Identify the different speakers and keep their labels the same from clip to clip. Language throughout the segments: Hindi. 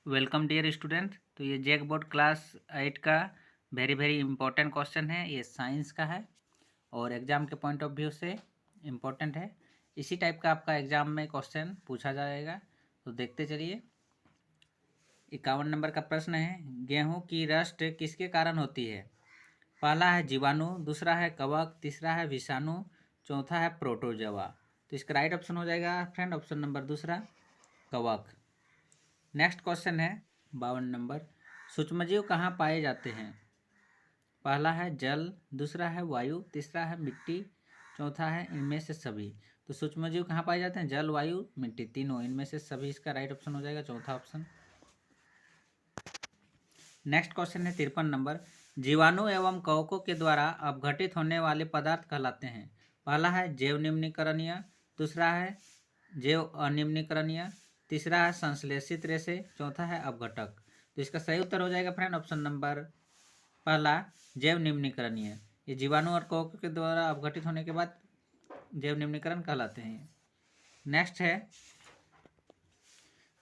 Speaker 1: Welcome dear student. तो ये जैक बोर्ड क्लास 8 का वेरी इंपॉर्टेंट क्वेश्चन है। ये साइंस का है और एग्ज़ाम के पॉइंट ऑफ व्यू से इम्पोर्टेंट है। इसी टाइप का आपका एग्ज़ाम में क्वेश्चन पूछा जाएगा, तो देखते चलिए। 51 नंबर का प्रश्न है, गेहूं की रस्ट किसके कारण होती है? पहला है जीवाणु, दूसरा है कवक, तीसरा है विषाणु, चौथा है प्रोटोजोआ। तो इसका राइट ऑप्शन हो जाएगा फ्रेंड ऑप्शन नंबर दूसरा, कवक। नेक्स्ट क्वेश्चन है 52 नंबर, सूक्ष्मजीव कहाँ पाए जाते हैं? पहला है जल, दूसरा है वायु, तीसरा है मिट्टी, चौथा है इनमें से सभी। तो सूक्ष्मजीव कहाँ पाए जाते हैं? जल, वायु, मिट्टी, तीनों इनमें से सभी। इसका राइट ऑप्शन हो जाएगा चौथा ऑप्शन। नेक्स्ट क्वेश्चन है 53 नंबर, जीवाणु एवं कवकों के द्वारा अपघटित होने वाले पदार्थ कहलाते हैं? पहला है जैव निम्नीकरणीय, दूसरा है जैव अनिम्नीकरणीय, तीसरा है संश्लेषित रेशे, चौथा है अपघटक। तो इसका सही उत्तर हो जाएगा फ्रेंड ऑप्शन नंबर पहला, जैव निम्नीकरणीय। ये जीवाणु और कवकों के द्वारा अपघटित होने के बाद जैव निम्नीकरण कहलाते हैं। नेक्स्ट है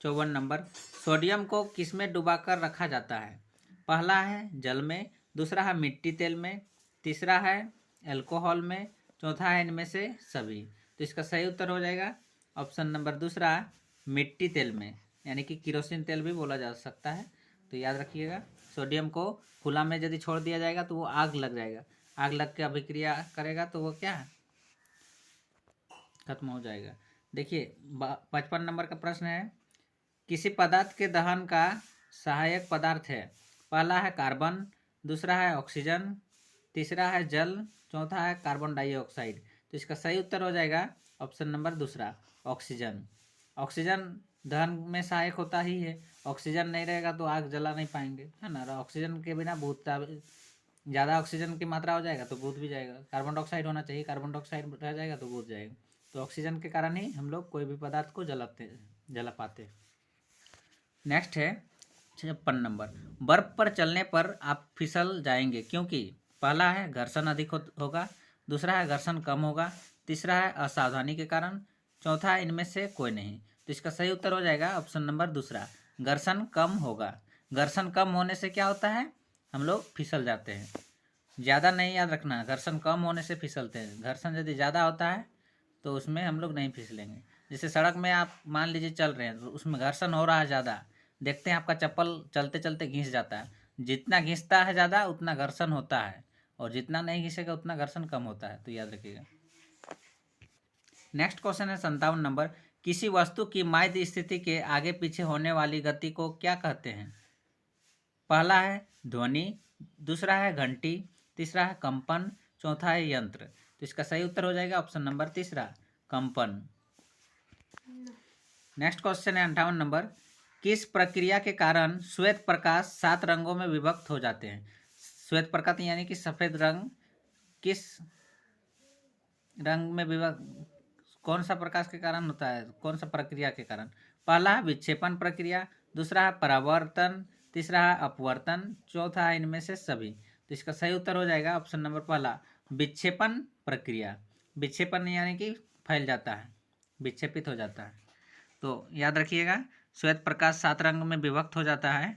Speaker 1: 54 नंबर, सोडियम को किसमें डुबाकर रखा जाता है? पहला है जल में, दूसरा है मिट्टी तेल में, तीसरा है अल्कोहल में, चौथा है इनमें से सभी। तो इसका सही उत्तर हो जाएगा ऑप्शन नंबर दूसरा, मिट्टी तेल में, यानी कि किरोसिन तेल भी बोला जा सकता है। तो याद रखिएगा, सोडियम को खुला में यदि छोड़ दिया जाएगा तो वो आग लग जाएगा, आग लग के अभिक्रिया करेगा तो वो क्या है, खत्म हो जाएगा। देखिए 55 नंबर का प्रश्न है, किसी पदार्थ के दहन का सहायक पदार्थ है? पहला है कार्बन, दूसरा है ऑक्सीजन, तीसरा है जल, चौथा है कार्बन डाइऑक्साइड। तो इसका सही उत्तर हो जाएगा ऑप्शन नंबर दूसरा, ऑक्सीजन। ऑक्सीजन दहन में सहायक होता ही है, ऑक्सीजन नहीं रहेगा तो आग जला नहीं पाएंगे, है ना। ऑक्सीजन के बिना भूत, ज़्यादा ऑक्सीजन की मात्रा हो जाएगा तो भूत भी जाएगा। कार्बन डाइऑक्साइड होना चाहिए, कार्बन डाइऑक्साइड रह जाएगा तो भूत जाएगा। तो ऑक्सीजन के कारण ही हम लोग कोई भी पदार्थ को जला पाते। नेक्स्ट है 56 नंबर, बर्फ पर चलने पर आप फिसल जाएंगे क्योंकि? पहला है घर्षण अधिक होगा, दूसरा है घर्षण कम होगा, तीसरा है असावधानी के कारण, चौथा है इनमें से कोई नहीं। तो इसका सही उत्तर हो जाएगा ऑप्शन नंबर दूसरा, घर्षण कम होगा। घर्षण कम होने से क्या होता है, हम लोग फिसल जाते हैं। ज़्यादा नहीं याद रखना, घर्षण कम होने से फिसलते हैं। घर्षण यदि ज़्यादा होता है तो उसमें हम लोग नहीं फिसलेंगे। जैसे सड़क में आप मान लीजिए चल रहे हैं तो उसमें घर्षण हो रहा है ज़्यादा, देखते हैं आपका चप्पल चलते चलते घिस जाता है। जितना घिसता है ज़्यादा उतना घर्षण होता है, और जितना नहीं घिसेगा उतना घर्षण कम होता है। तो याद रखिएगा। नेक्स्ट क्वेश्चन है 57 नंबर, किसी वस्तु की माध्य स्थिति के आगे पीछे होने वाली गति को क्या कहते हैं? पहला है ध्वनि, दूसरा है घंटी, तीसरा है कंपन, चौथा है यंत्र। तो इसका सही उत्तर हो जाएगा ऑप्शन नंबर तीसरा, कंपन। नेक्स्ट क्वेश्चन है 58 नंबर, किस प्रक्रिया के कारण श्वेत प्रकाश 7 रंगों में विभक्त हो जाते हैं? श्वेत प्रकाश यानी कि सफ़ेद रंग किस रंग में विभक्त, कौन सा प्रकाश के कारण होता है, कौन सा प्रक्रिया के कारण? पहला है विक्षेपण प्रक्रिया, दूसरा है परावर्तन, तीसरा है अपवर्तन, चौथा है इनमें से सभी। तो इसका सही उत्तर हो जाएगा ऑप्शन नंबर पहला, विक्षेपण प्रक्रिया। विक्षेपण यानी कि फैल जाता है, विक्षेपित हो जाता है। तो याद रखिएगा, श्वेत प्रकाश 7 रंग में विभक्त हो जाता है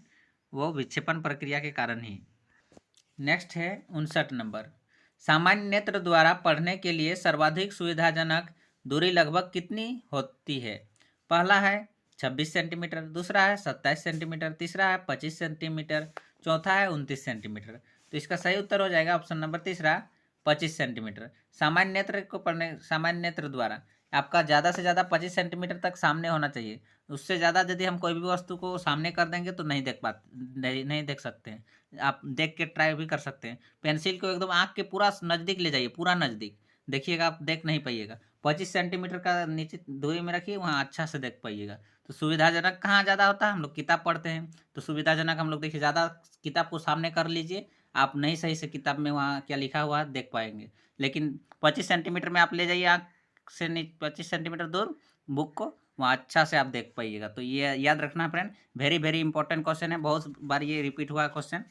Speaker 1: वो विक्षेपण प्रक्रिया के कारण ही। नेक्स्ट है 59 नंबर, सामान्य नेत्र द्वारा पढ़ने के लिए सर्वाधिक सुविधाजनक दूरी लगभग कितनी होती है? पहला है 26 सेंटीमीटर, दूसरा है 27 सेंटीमीटर, तीसरा है 25 सेंटीमीटर, चौथा है 29 सेंटीमीटर। तो इसका सही उत्तर हो जाएगा ऑप्शन नंबर तीसरा, 25 सेंटीमीटर। सामान्य नेत्र को पढ़ने, सामान्य नेत्र द्वारा आपका ज़्यादा से ज़्यादा 25 सेंटीमीटर तक सामने होना चाहिए। उससे ज़्यादा यदि हम कोई भी वस्तु को सामने कर देंगे तो नहीं देख पाते, नहीं देख सकते हैं। आप देख के ट्राई भी कर सकते हैं। पेंसिल को एकदम आँख के पूरा नज़दीक ले जाइए, पूरा नज़दीक देखिएगा, आप देख नहीं पाइएगा। 25 सेंटीमीटर का नीचे दूरी में रखिए, वहाँ अच्छा से देख पाइएगा। तो सुविधाजनक कहाँ ज़्यादा होता है, हम लोग किताब पढ़ते हैं तो सुविधाजनक हम लोग देखिए ज़्यादा किताब को सामने कर लीजिए, आप नहीं सही से किताब में वहाँ क्या लिखा हुआ है देख पाएंगे। लेकिन 25 सेंटीमीटर में आप ले जाइए आँख से 25 सेंटीमीटर दूर बुक को, वहाँ अच्छा से आप देख पाइएगा। तो ये याद रखना फ्रेंड, वेरी इंपॉर्टेंट क्वेश्चन है, बहुत बार ये रिपीट हुआ क्वेश्चन।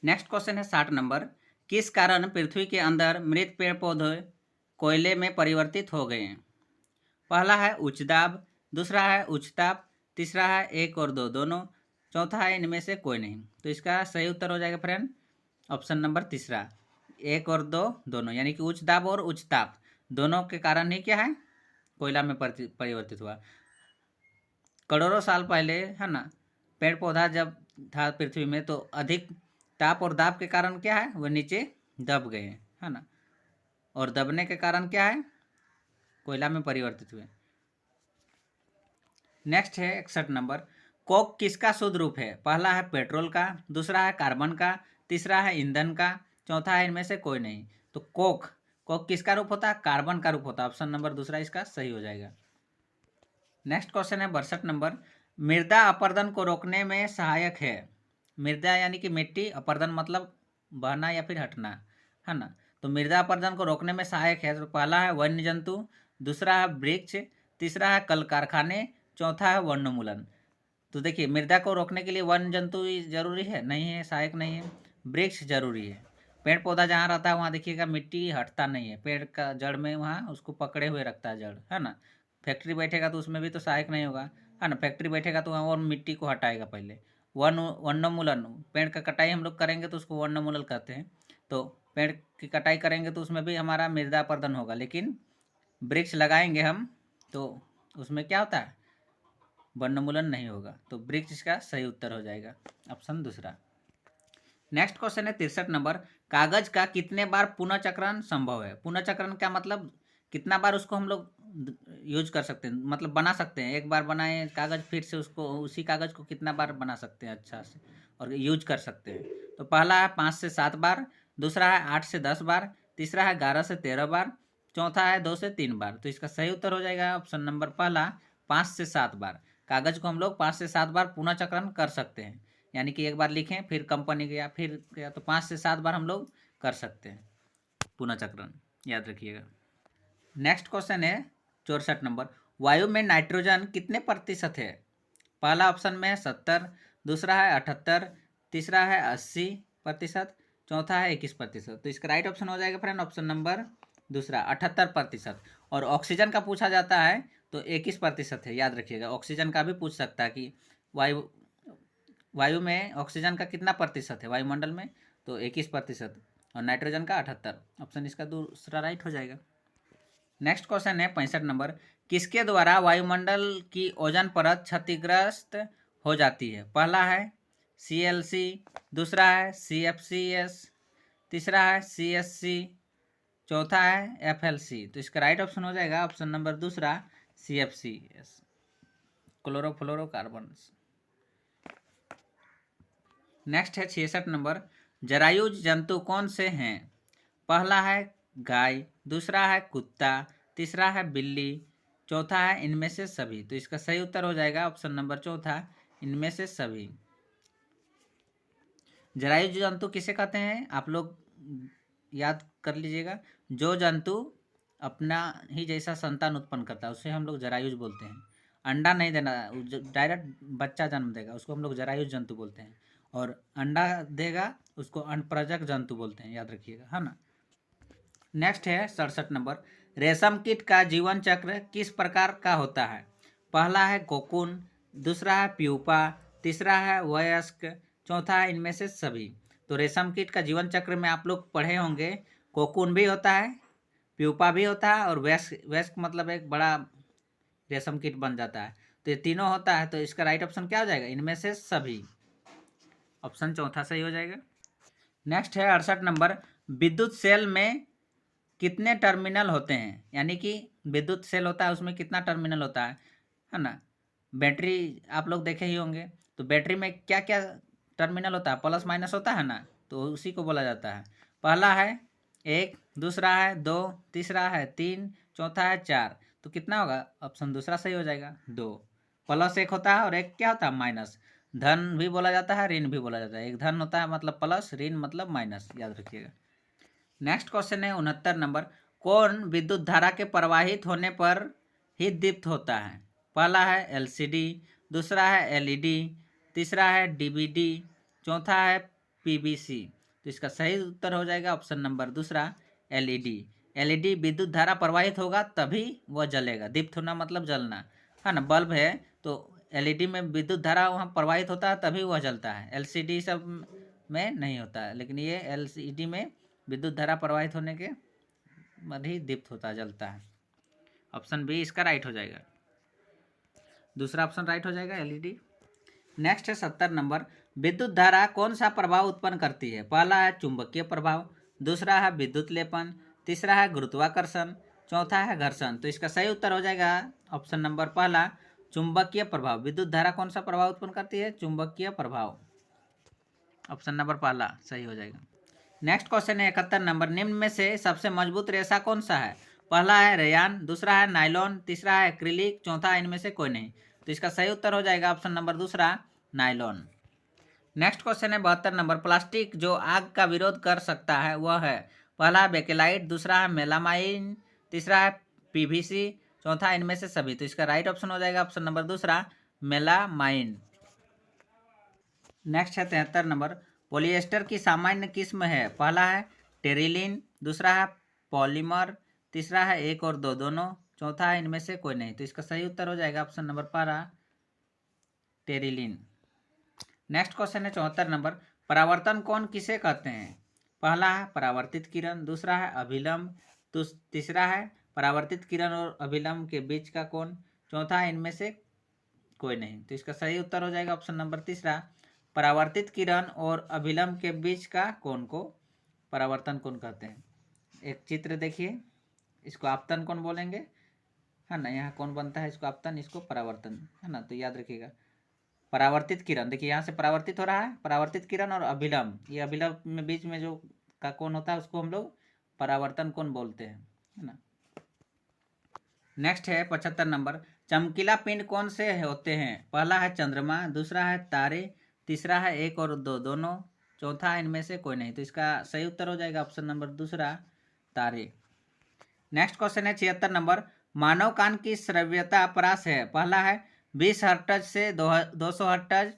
Speaker 1: नेक्स्ट क्वेश्चन है 60 नंबर, किस कारण पृथ्वी के अंदर मृत पेड़ पौधे कोयले में परिवर्तित हो गए हैं? पहला है उच्च दाब, दूसरा है उच्च ताप, तीसरा है 1 और 2 दोनों, चौथा है इनमें से कोई नहीं। तो इसका सही उत्तर हो जाएगा फ्रेंड ऑप्शन नंबर तीसरा, 1 और 2 दोनों, यानी कि उच्च दाब और उच्च ताप दोनों के कारण ही क्या है, कोयला में परिवर्तित हुआ। करोड़ों साल पहले है ना, पेड़ पौधा जब था पृथ्वी में तो अधिक ताप और दाब के कारण क्या है, वो नीचे दब गए है ना, और दबने के कारण क्या है, कोयला में परिवर्तित हुए। नेक्स्ट है 61 नंबर, कोक किसका शुद्ध रूप है? पहला है पेट्रोल का, दूसरा है कार्बन का, तीसरा है ईंधन का, चौथा है इनमें से कोई नहीं। तो कोक कोक किसका रूप होता है? कार्बन का रूप होता है। ऑप्शन नंबर दूसरा इसका सही हो जाएगा। नेक्स्ट क्वेश्चन है 62 नंबर, मृदा अपरदन को रोकने में सहायक है। मृदा यानी कि मिट्टी, अपरदन मतलब बहना या फिर हटना है ना। तो मृदा अपरदन को रोकने में सहायक है। तो पहला है वन्य जंतु, दूसरा है वृक्ष, तीसरा है कल कारखाने, चौथा है वनोन्मूलन। तो देखिए मृदा को रोकने के लिए वन्य जंतु जरूरी है? नहीं है, सहायक नहीं है। वृक्ष जरूरी है, पेड़ पौधा जहाँ रहता है वहाँ देखिएगा मिट्टी हटता नहीं है, पेड़ का जड़ में वहाँ उसको पकड़े हुए रखता है जड़, है ना। फैक्ट्री बैठेगा तो उसमें भी तो सहायक नहीं होगा, है ना। फैक्ट्री बैठेगा तो वहाँ और मिट्टी को हटाएगा पहले। वनोन्मूलन, पेड़ का कटाई हम लोग करेंगे तो उसको वनोन्मूलन कहते हैं। तो पेड़ की कटाई करेंगे तो उसमें भी हमारा मृदा अपरदन होगा, लेकिन वृक्ष लगाएंगे हम तो उसमें क्या होता है, वनोन्मूलन नहीं होगा। तो वृक्ष इसका सही उत्तर हो जाएगा, ऑप्शन दूसरा। नेक्स्ट क्वेश्चन है 63 नंबर, कागज का कितने बार पुनः चक्रण संभव है? पुनः चक्रण क्या मतलब, कितना बार उसको हम लोग यूज कर सकते हैं, मतलब बना सकते हैं। एक बार बनाए कागज, फिर से उसको उसी कागज को कितना बार बना सकते हैं अच्छा से और यूज कर सकते हैं। तो पहला है 5 से 7 बार, दूसरा है 8 से 10 बार, तीसरा है 11 से 13 बार, चौथा है 2 से 3 बार। तो इसका सही उत्तर हो जाएगा ऑप्शन नंबर पहला, 5 से 7 बार। कागज को हम लोग 5 से 7 बार पुनः चक्रण कर सकते हैं, यानी कि एक बार लिखें फिर कंपनी गया फिर गया, तो 5 से 7 बार हम लोग कर सकते हैं पुनः चक्रण, याद रखिएगा। नेक्स्ट क्वेश्चन है 64 नंबर, वायु में नाइट्रोजन कितने प्रतिशत है? पहला ऑप्शन में 70, दूसरा है 78, तीसरा है 80%, चौथा है 21%। तो इसका राइट ऑप्शन हो जाएगा फ्रेंड ऑप्शन नंबर दूसरा, 78%। और ऑक्सीजन का पूछा जाता है तो 21% है, याद रखिएगा। ऑक्सीजन का भी पूछ सकता है कि वायु में ऑक्सीजन का कितना प्रतिशत है वायुमंडल में, तो 21%, और नाइट्रोजन का 78। ऑप्शन इसका दूसरा राइट हो जाएगा। नेक्स्ट क्वेश्चन है 65 नंबर, किसके द्वारा वायुमंडल की ओजोन परत क्षतिग्रस्त हो जाती है? पहला है CLC, दूसरा है CFCS, तीसरा है CSC, चौथा है FLC। तो इसका राइट ऑप्शन हो जाएगा ऑप्शन नंबर दूसरा, CFCS, क्लोरोफ्लोरोकार्बन। नेक्स्ट है 66 नंबर, जरायुज जंतु कौन से हैं? पहला है गाय, दूसरा है कुत्ता, तीसरा है बिल्ली, चौथा है इनमें से सभी। तो इसका सही उत्तर हो जाएगा ऑप्शन नंबर चौथा, इनमें से सभी। जरायुज जंतु किसे कहते हैं आप लोग याद कर लीजिएगा, जो जंतु अपना ही जैसा संतान उत्पन्न करता है उसे हम लोग जरायुज बोलते हैं। अंडा नहीं देना, डायरेक्ट बच्चा जन्म देगा उसको हम लोग जरायुज जंतु बोलते हैं, और अंडा देगा उसको अनप्रजक जंतु बोलते हैं, याद रखिएगा, है ना। नेक्स्ट है 67 नंबर, रेशम कीट का जीवन चक्र किस प्रकार का होता है? पहला है कोकून, दूसरा है प्यूपा, तीसरा है वयस्क, चौथा है इनमें से सभी। तो रेशम कीट का जीवन चक्र में आप लोग पढ़े होंगे, कोकून भी होता है, प्यूपा भी होता है, और वयस्क मतलब एक बड़ा रेशम कीट बन जाता है। तो ये तीनों होता है। तो इसका राइट ऑप्शन क्या हो जाएगा? इनमें से सभी, ऑप्शन चौथा सही हो जाएगा। नेक्स्ट है 68 नंबर, विद्युत सेल में कितने टर्मिनल होते हैं? यानी कि विद्युत सेल होता है उसमें कितना टर्मिनल होता है ना। बैटरी आप लोग देखे ही होंगे, तो बैटरी में क्या क्या टर्मिनल होता है? प्लस माइनस होता है ना, तो उसी को बोला जाता है। पहला है 1, दूसरा है 2, तीसरा है 3, चौथा है 4। तो कितना होगा? ऑप्शन दूसरा सही हो जाएगा, 2। प्लस एक होता है और एक क्या होता है? माइनस। धन भी बोला जाता है, ऋण भी बोला जाता है। एक धन होता है मतलब प्लस, ऋण मतलब माइनस, याद रखिएगा। नेक्स्ट क्वेश्चन है 69 नंबर, कौन विद्युत धारा के प्रवाहित होने पर ही दीप्त होता है? पहला है LCD, दूसरा है LED, तीसरा है DVD, चौथा है PVC। तो इसका सही उत्तर हो जाएगा ऑप्शन नंबर दूसरा, LED। LED विद्युत धारा प्रवाहित होगा तभी वह जलेगा। दीप्त होना मतलब जलना, है ना। बल्ब है तो एलईडी में विद्युत धारा वहाँ प्रवाहित होता है तभी वह जलता है, एलसीडी सब में नहीं होता है, लेकिन ये एलसीडी में विद्युत धारा प्रवाहित होने के बाद ही दीप्त होता है, जलता है। ऑप्शन बी इसका राइट हो जाएगा, दूसरा ऑप्शन राइट हो जाएगा एलईडी। नेक्स्ट है 70 नंबर, विद्युत धारा कौन सा प्रभाव उत्पन्न करती है? पहला है चुंबकीय प्रभाव, दूसरा है विद्युत लेपन, तीसरा है गुरुत्वाकर्षण, चौथा है घर्षण। तो इसका सही उत्तर हो जाएगा ऑप्शन नंबर पहला, चुंबकीय प्रभाव। विद्युत धारा कौन सा प्रभाव उत्पन्न करती है? चुंबकीय प्रभाव। ऑप्शन नंबर पहला सही हो जाएगा। नेक्स्ट क्वेश्चन है 71 नंबर, निम्न में से सबसे मजबूत रेशा कौन सा है? पहला है रेयान, दूसरा है नायलॉन, तीसरा है एक्रिलिक, चौथा इनमें से कोई नहीं। तो इसका सही उत्तर हो जाएगा ऑप्शन नंबर दूसरा, नायलॉन। नेक्स्ट क्वेश्चन है 72 नंबर, प्लास्टिक जो आग का विरोध कर सकता है वह है? पहला है बेकेलाइट, दूसरा है मेलामाइन, तीसरा है पीवीसी, चौथा इनमें से सभी। तो इसका राइट ऑप्शन हो जाएगा ऑप्शन नंबर दूसरा, मेलामाइन। नेक्स्ट है 73 नंबर, पॉलिएस्टर की सामान्य किस्म है? पहला है टेरिलिन, दूसरा है पॉलीमर, तीसरा है एक और दो दोनों, चौथा है इनमें से कोई नहीं। तो इसका सही उत्तर हो जाएगा ऑप्शन नंबर पहला, टेरिलिन। नेक्स्ट क्वेश्चन है 74 नंबर, परावर्तन कोण किसे कहते हैं? पहला है परावर्तित किरण, दूसरा है अभिलंब, तीसरा है परावर्तित किरण और अभिलंब के बीच का कोण, चौथा है इनमें से कोई नहीं। तो इसका सही उत्तर हो जाएगा ऑप्शन नंबर तीसरा, परावर्तित किरण और अभिलंब के बीच का कोण को परावर्तन कोण कहते हैं। एक चित्र देखिए, इसको आपतन कोण बोलेंगे, है ना। यहाँ कौन बनता है, इसको आपतन, इसको परावर्तन, है ना। तो याद रखिएगा, परावर्तित किरण, देखिए यहाँ से परावर्तित हो रहा है, परावर्तित किरण और अभिलंब, ये अभिलंब में बीच में जो का कोण होता है उसको हम लोग परावर्तन कोण बोलते हैं, है ना। नेक्स्ट है 75 नंबर, चमकीला पिंड कौन से होते हैं? पहला है चंद्रमा, दूसरा है तारे, तीसरा है एक और दो दोनों, चौथा इनमें से कोई नहीं। तो इसका सही उत्तर हो जाएगा ऑप्शन नंबर दूसरा, तारे। नेक्स्ट क्वेश्चन है 76 नंबर, मानव कान की श्रव्यता परास है? पहला है 20 हर्ट्ज से 200 हर्ट्ज,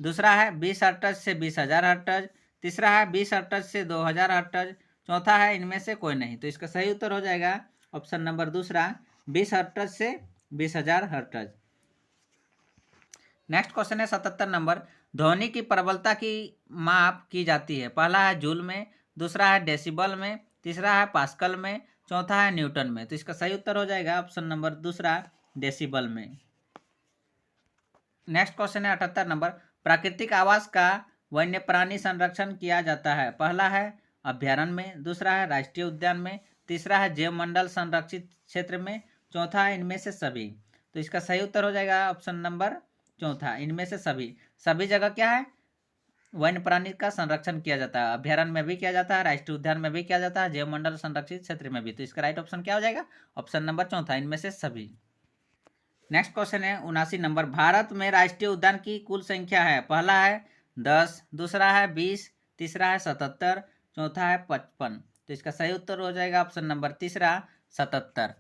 Speaker 1: दूसरा है 20 हर्ट्ज से 20,000 हर्ट्ज, तीसरा है 20 हर्ट्ज से 2,000 हर्ट्ज, चौथा है इनमें से कोई नहीं। तो इसका सही उत्तर हो जाएगा ऑप्शन नंबर दूसरा, 20 हर्ट्ज से 20,000 हर्ट्ज। नेक्स्ट क्वेश्चन है 77 नंबर, ध्वनि की प्रबलता की माप की जाती है? पहला है जूल में, दूसरा है डेसिबल में, तीसरा है पास्कल में, चौथा है न्यूटन में। तो इसका सही उत्तर हो जाएगा ऑप्शन नंबर दूसरा, डेसिबल में। नेक्स्ट क्वेश्चन है 78 नंबर, प्राकृतिक आवास का वन्य प्राणी संरक्षण किया जाता है? पहला है अभ्यारण्य में, दूसरा है राष्ट्रीय उद्यान में, तीसरा है जैव मंडल संरक्षित क्षेत्र में, चौथा है इनमें से सभी। तो इसका सही उत्तर हो जाएगा ऑप्शन नंबर चौथा, इनमें से सभी। सभी जगह क्या है, वन्य प्राणी का संरक्षण किया जाता है, अभ्यारण्य में भी किया जाता है, राष्ट्रीय उद्यान में भी किया जाता है, जैव मंडल संरक्षित क्षेत्र में भी। तो इसका राइट ऑप्शन क्या हो जाएगा, ऑप्शन नंबर चौथा, इनमें से सभी। नेक्स्ट क्वेश्चन है 79 नंबर, भारत में राष्ट्रीय उद्यान की कुल संख्या है? पहला है 10, दूसरा है 20, तीसरा है 77, चौथा है 55। तो इसका सही उत्तर हो जाएगा ऑप्शन नंबर तीसरा, 77।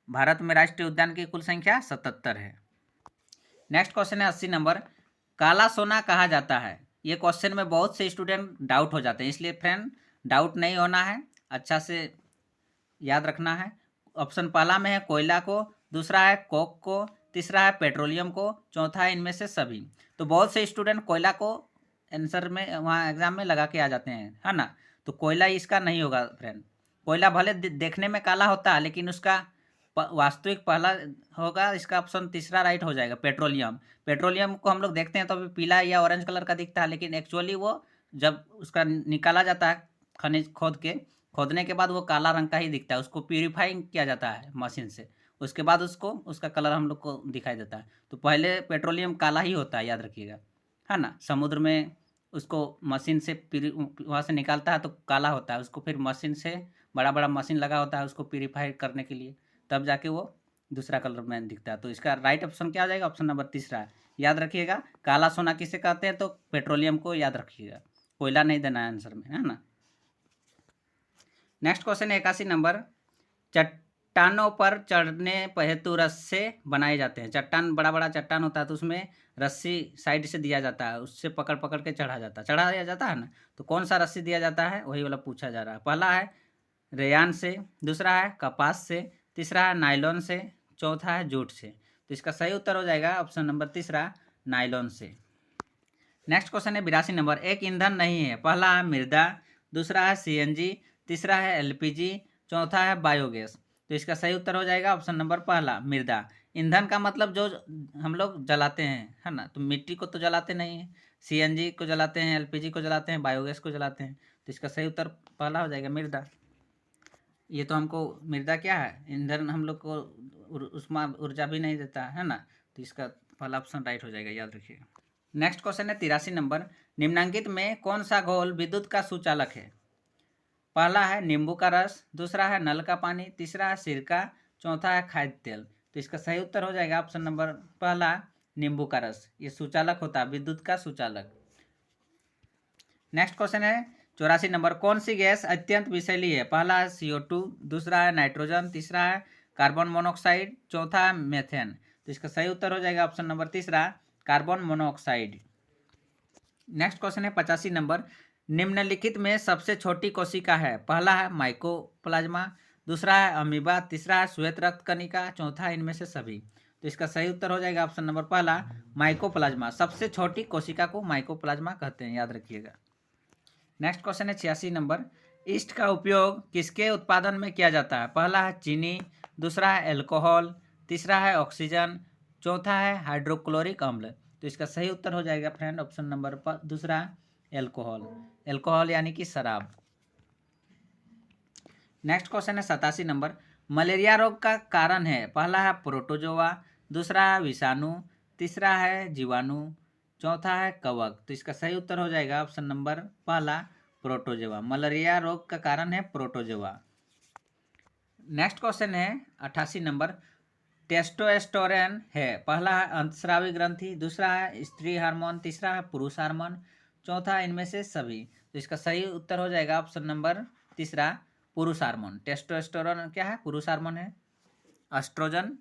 Speaker 1: भारत में राष्ट्रीय उद्यान की कुल संख्या 77 है। नेक्स्ट क्वेश्चन है 80 नंबर, काला सोना कहा जाता है? ये क्वेश्चन में बहुत से स्टूडेंट डाउट हो जाते हैं, इसलिए फ्रेंड डाउट नहीं होना है, अच्छा से याद रखना है। ऑप्शन पहला में है कोयला को, दूसरा है कोक को, तीसरा है पेट्रोलियम को, चौथा है इनमें से सभी। तो बहुत से स्टूडेंट कोयला को आंसर में वहाँ एग्जाम में लगा के आ जाते हैं, है ना। तो कोयला इसका नहीं होगा फ्रेंड। कोयला भले देखने में काला होता है, लेकिन उसका वास्तविक पहला होगा, इसका ऑप्शन तीसरा राइट हो जाएगा, पेट्रोलियम। पेट्रोलियम को हम लोग देखते हैं तो अभी पीला या ऑरेंज कलर का दिखता है, लेकिन एक्चुअली वो जब उसका निकाला जाता है खनिज खोदने के बाद वो काला रंग का ही दिखता है। उसको प्यूरिफाइंग किया जाता है मशीन से, उसके बाद उसका कलर हम लोग को दिखाई देता है। तो पहले पेट्रोलियम काला ही होता है, याद रखिएगा, है ना। समुद्र में उसको मशीन से वहाँ से निकालता है तो काला होता है, उसको फिर मशीन से बड़ा बड़ा मशीन लगा होता है उसको प्यूरिफाई करने के लिए, तब जाके वो दूसरा कलर में दिखता है। तो इसका राइट ऑप्शन क्या हो जाएगा, ऑप्शन नंबर तीसरा है। याद रखिएगा, काला सोना किसे कहते हैं, तो पेट्रोलियम को याद रखिएगा, कोयला नहीं देना है आंसर में, है ना। नेक्स्ट क्वेश्चन है 81 नंबर, चट्टानों पर चढ़ने हेतु रस्से बनाए जाते हैं? चट्टान, बड़ा बड़ा चट्टान होता है तो उसमें रस्सी साइड से दिया जाता है, उससे पकड़ पकड़ के चढ़ाया जाता है ना। तो कौन सा रस्सी दिया जाता है, वही वाला पूछा जा रहा है। पहला है रेयान से, दूसरा है कपास से, तीसरा है नायलॉन से, चौथा है जूट से। तो इसका सही उत्तर हो जाएगा ऑप्शन नंबर तीसरा, नायलॉन से। नेक्स्ट क्वेश्चन है 82 नंबर, एक ईंधन नहीं है। पहला है मृदा, दूसरा है सीएनजी, तीसरा है एलपीजी, चौथा है बायोगैस। तो इसका सही उत्तर हो जाएगा ऑप्शन नंबर पहला, मृदा। ईंधन का मतलब जो हम लोग जलाते हैं, है ना, तो मिट्टी को तो जलाते नहीं हैं, सीएनजी को जलाते हैं, एलपीजी को जलाते हैं, बायोगैस को जलाते हैं। तो इसका सही उत्तर पहला हो जाएगा, मृदा। ये तो हमको मृदा क्या है, ईंधन हम लोग को उसमें ऊर्जा भी नहीं देता है ना, तो इसका पहला ऑप्शन राइट हो जाएगा, याद रखिएगा। नेक्स्ट क्वेश्चन है 83 नंबर, निम्नलिखित में कौन सा घोल विद्युत का सुचालक है? पहला है नींबू का रस, दूसरा है नल का पानी, तीसरा है सिरका, चौथा है खाद्य तेल। तो इसका सही उत्तर हो जाएगा ऑप्शन नंबर पहला, नींबू का रस। ये सुचालक होता है, विद्युत का सुचालक। नेक्स्ट क्वेश्चन है 84 नंबर, कौन सी गैस अत्यंत विषैली है? पहला है CO2, दूसरा है नाइट्रोजन, तीसरा है कार्बन मोनोऑक्साइड, चौथा है मेथेन। तो इसका सही उत्तर हो जाएगा ऑप्शन नंबर तीसरा, कार्बन मोनोऑक्साइड। नेक्स्ट क्वेश्चन है 85 नंबर, निम्नलिखित में सबसे छोटी कोशिका है? पहला है माइकोप्लाज्मा, दूसरा है अमीबा, तीसरा है श्वेत रक्त कणिका, चौथा इनमें से सभी। तो इसका सही उत्तर हो जाएगा ऑप्शन नंबर पहला, माइकोप्लाज्मा। सबसे छोटी कोशिका को माइकोप्लाज्मा कहते हैं, याद रखिएगा। नेक्स्ट क्वेश्चन है 86 नंबर, ईस्ट का उपयोग किसके उत्पादन में किया जाता है? पहला है चीनी, दूसरा है अल्कोहल, तीसरा है ऑक्सीजन, चौथा है हाइड्रोक्लोरिक अम्ल। तो इसका सही उत्तर हो जाएगा फ्रेंड ऑप्शन नंबर दूसरा, एल्कोहल। एल्कोहल यानी कि शराब। नेक्स्ट क्वेश्चन है 87 नंबर, मलेरिया रोग का कारण है? पहला है प्रोटोजोआ, दूसरा है विषाणु, तीसरा है जीवाणु, चौथा है कवक। तो इसका सही उत्तर हो जाएगा ऑप्शन नंबर पहला, प्रोटोजोआ। मलेरिया रोग का कारण है प्रोटोजोआ। नेक्स्ट क्वेश्चन है 88 नंबर, टेस्टोस्टेरोन है? पहला है अंतस्रावी ग्रंथि, दूसरा है स्त्री हार्मोन, तीसरा है पुरुष हार्मोन, चौथा इनमें से सभी। तो इसका सही उत्तर हो जाएगा ऑप्शन नंबर तीसरा, पुरुष हार्मोन। टेस्टोस्टेरोन क्या है? पुरुष हार्मोन है। एस्ट्रोजन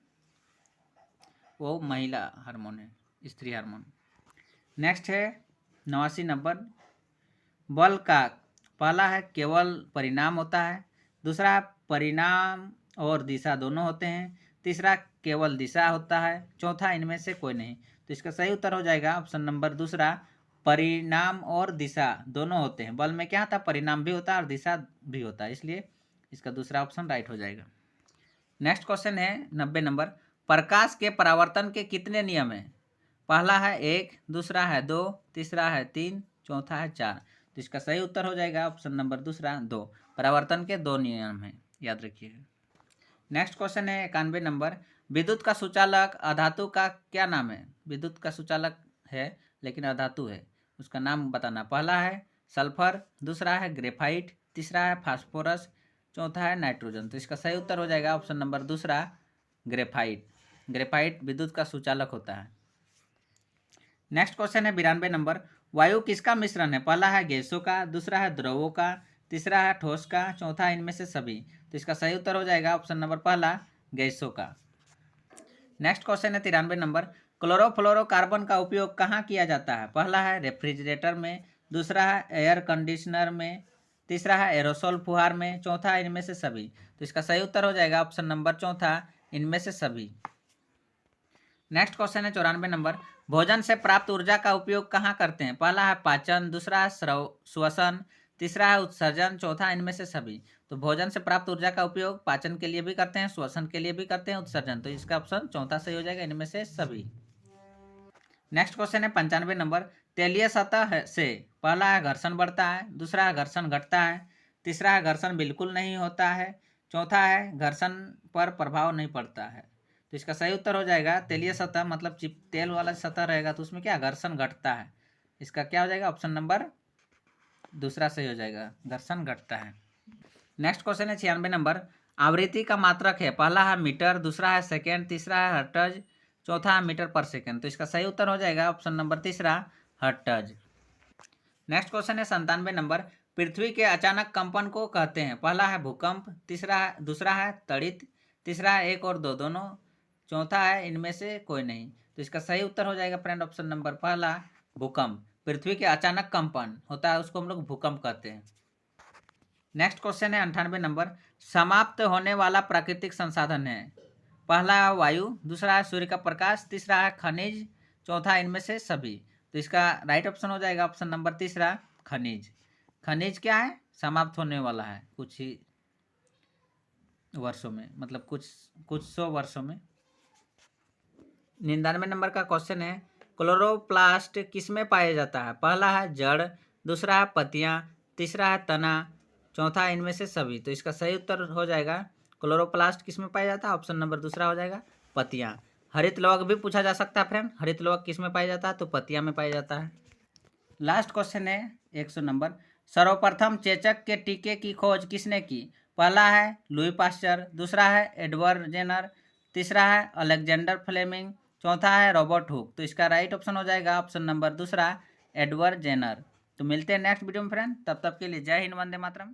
Speaker 1: वो महिला हार्मोन है, स्त्री हार्मोन। नेक्स्ट है 89 नंबर, बल का पहला है केवल परिणाम होता है, दूसरा है परिणाम और दिशा दोनों होते हैं, तीसरा केवल दिशा होता है, चौथा इनमें से कोई नहीं। तो इसका सही उत्तर हो जाएगा ऑप्शन नंबर दूसरा, परिणाम और दिशा दोनों होते हैं। बल में क्या होता है? परिणाम भी होता है और दिशा भी होता है, इसलिए इसका दूसरा ऑप्शन राइट हो जाएगा। नेक्स्ट क्वेश्चन है 90 नंबर, प्रकाश के परावर्तन के कितने नियम हैं? पहला है 1, दूसरा है 2, तीसरा है 3, चौथा है 4। तो इसका सही उत्तर हो जाएगा ऑप्शन नंबर दूसरा, 2। परावर्तन के 2 नियम हैं, याद रखिएगा। नेक्स्ट क्वेश्चन है 91 नंबर, विद्युत का सुचालक अधातु का क्या नाम है? विद्युत का सुचालक है लेकिन अधातु है, उसका नाम बताना। पहला है सल्फर, दूसरा है ग्रेफाइट, तीसरा है फास्फोरस, चौथा है नाइट्रोजन। तो इसका सही उत्तर हो जाएगा ऑप्शन नंबर दूसरा, ग्रेफाइट। ग्रेफाइट विद्युत का सुचालक होता है। नेक्स्ट क्वेश्चन है 92 नंबर, वायु किसका मिश्रण है? पहला है गैसों का, दूसरा है द्रवों का, तीसरा है ठोस का, चौथा इनमें से सभी। तो इसका सही उत्तर हो जाएगा ऑप्शन नंबर पहला, गैसों का। नेक्स्ट क्वेश्चन है 93 नंबर, क्लोरोफ्लोरोकार्बन का उपयोग कहाँ किया जाता है? पहला है रेफ्रिजरेटर में, दूसरा है एयर कंडीशनर में, तीसरा है एरोसोल फुहार में, चौथा इनमें से सभी। तो इसका सही उत्तर हो जाएगा ऑप्शन नंबर चौथा, इनमें से सभी। नेक्स्ट क्वेश्चन है 94 नंबर, भोजन से प्राप्त ऊर्जा का उपयोग कहाँ करते हैं? पहला है पाचन, दूसरा है श्वसन, तीसरा है उत्सर्जन, चौथा इनमें से सभी। तो भोजन से प्राप्त ऊर्जा का उपयोग पाचन के लिए भी करते हैं, श्वसन के लिए भी करते हैं, उत्सर्जन। तो इसका ऑप्शन चौथा सही हो जाएगा, इनमें से सभी। नेक्स्ट क्वेश्चन है 95 नंबर, तैलीय सतह से पहला है घर्षण बढ़ता है, दूसरा है घर्षण घटता है, तीसरा है घर्षण बिल्कुल नहीं होता है, चौथा है घर्षण पर प्रभाव नहीं पड़ता है। तो इसका सही उत्तर हो जाएगा तैलीय सतह, मतलब तेल वाला सतह रहेगा तो उसमें क्या घर्षण घटता है। इसका क्या हो जाएगा? ऑप्शन नंबर दूसरा सही हो जाएगा, घर्षण घटता है। नेक्स्ट क्वेश्चन है 96 नंबर, आवृत्ति का मात्रक है? पहला है मीटर, दूसरा है सेकेंड, तीसरा है हर्ट्ज, चौथा है मीटर पर सेकेंड। तो इसका सही उत्तर हो जाएगा ऑप्शन नंबर तीसरा, हर्ट्ज। नेक्स्ट क्वेश्चन है 97 नंबर, पृथ्वी के अचानक कंपन को कहते हैं? पहला है भूकंप, दूसरा है तड़ित, तीसरा है 1 और 2 दोनों, चौथा है इनमें से कोई नहीं। तो इसका सही उत्तर हो जाएगा फ्रेंड ऑप्शन नंबर पहला, भूकंप। पृथ्वी के अचानक कंपन होता है उसको हम लोग भूकंप कहते हैं। नेक्स्ट क्वेश्चन है 98 नंबर, समाप्त होने वाला प्राकृतिक संसाधन है? पहला है वायु, दूसरा है सूर्य का प्रकाश, तीसरा है खनिज, चौथा इनमें से सभी। तो इसका राइट ऑप्शन हो जाएगा ऑप्शन नंबर तीसरा, खनिज। खनिज क्या है? समाप्त होने वाला है कुछ ही वर्षों में, मतलब कुछ 100 वर्षों में। 99 नंबर का क्वेश्चन है, क्लोरोप्लास्ट किसमें पाया जाता है? पहला है जड़, दूसरा है पत्तियां, तीसरा है तना, चौथा इनमें से सभी। तो इसका सही उत्तर हो जाएगा क्लोरोप्लास्ट किसमें पाया जाता है? ऑप्शन नंबर दूसरा हो जाएगा, पत्तियां। हरित लवक भी पूछा जा सकता है फ्रेंड, हरित लवक किसमें पाया जाता है? तो पत्तियां में पाया जाता है। लास्ट क्वेश्चन है 100 नंबर, सर्वप्रथम चेचक के टीके की खोज किसने की? पहला है लुई पास्चर, दूसरा है एडवर्ड जेनर, तीसरा है अलेक्जेंडर फ्लेमिंग, चौथा है रॉबर्ट हुक। तो इसका राइट ऑप्शन हो जाएगा ऑप्शन नंबर दूसरा, एडवर्ड जेनर। तो मिलते हैं नेक्स्ट वीडियो में फ्रेंड, तब तक के लिए जय हिंद, वंदे मातरम।